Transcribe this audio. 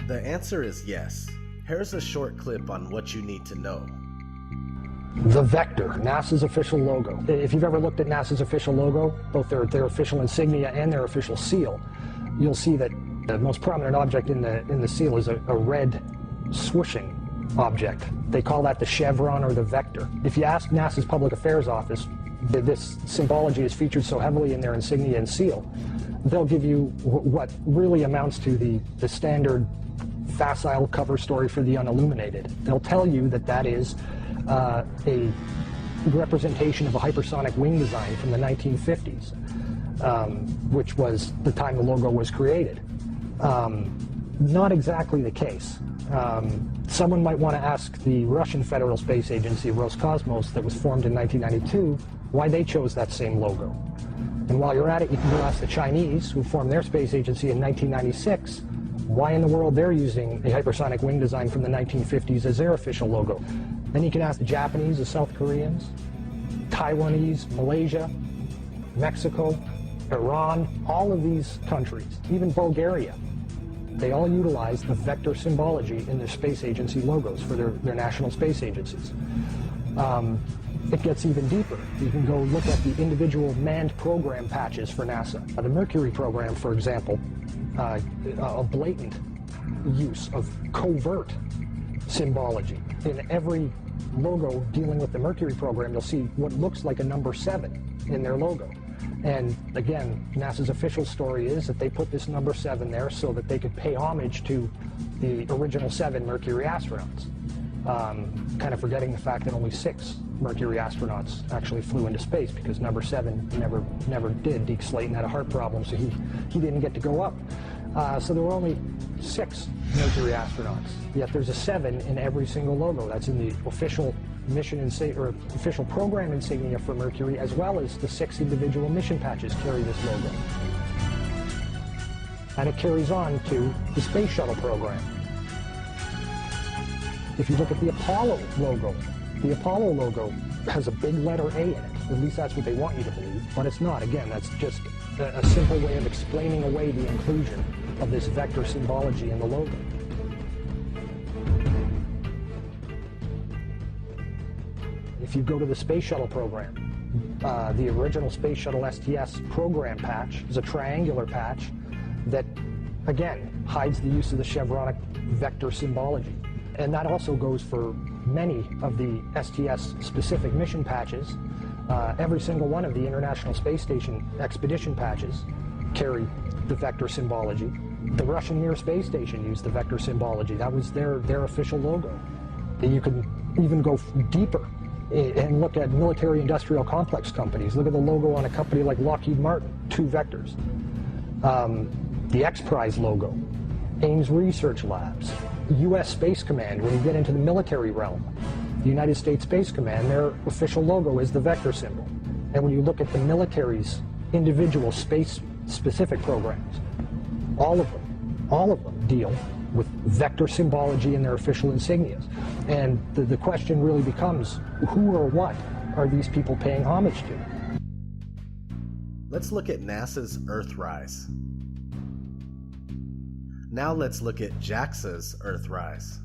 The answer is yes. Here's a short clip on what you need to know. The Vector, NASA's official logo. If you've ever looked at NASA's official logo, both their official insignia and their official seal, you'll see that the most prominent object in the seal is a red swooshing object. They call that the chevron or the vector. If you ask NASA's Public Affairs Office, this symbology is featured so heavily in their insignia and seal, they'll give you what really amounts to the standard facile cover story for the unilluminated. They'll tell you that that is a representation of a hypersonic wing design from the 1950s, which was the time the logo was created. Not exactly the case. Someone might want to ask the Russian Federal Space Agency, Roscosmos, that was formed in 1992, why they chose that same logo. And while you're at it, you can go ask the Chinese, who formed their space agency in 1996, why in the world they're using a hypersonic wing design from the 1950s as their official logo. Then you can ask the Japanese, the South Koreans, Taiwanese, Malaysia, Mexico, Iran, all of these countries, even Bulgaria. They all utilize the vector symbology in their space agency logos for their national space agencies. It gets even deeper. You can go look at the individual manned program patches for NASA. The Mercury program, for example, a blatant use of covert symbology. In every logo dealing with the Mercury program, you'll see what looks like a number 7 in their logo. And again, NASA's official story is that they put this number 7 there so that they could pay homage to the original 7 Mercury astronauts. Kind of forgetting the fact that only 6 Mercury astronauts actually flew into space, because number 7 never did. Deke Slayton had a heart problem, so he didn't get to go up. So there were only 6 Mercury astronauts, yet there's a 7 in every single logo. That's in the official mission or official program insignia for Mercury, as well as the 6 individual mission patches carry this logo. And it carries on to the Space Shuttle program. If you look at the Apollo logo has a big letter A in it. At least that's what they want you to believe, but it's not. Again, that's just a simple way of explaining away the inclusion of this vector symbology in the logo. If you go to the Space Shuttle program, the original Space Shuttle STS program patch is a triangular patch that, again, hides the use of the chevronic vector symbology. And that also goes for many of the STS-specific mission patches. Every single one of the International Space Station expedition patches carry the vector symbology. The Russian Mir space station used the vector symbology. That was their official logo. You can even go deeper and look at military-industrial complex companies. Look at the logo on a company like Lockheed Martin, 2 vectors. The X Prize logo, Ames Research Labs, U.S. Space Command. When you get into the military realm, the United States Space Command, their official logo is the vector symbol. And when you look at the military's individual space-specific programs, all of them deal with vector symbology in their official insignias. And the question really becomes, who or what are these people paying homage to? Let's look at NASA's Earthrise. Now let's look at JAXA's Earthrise.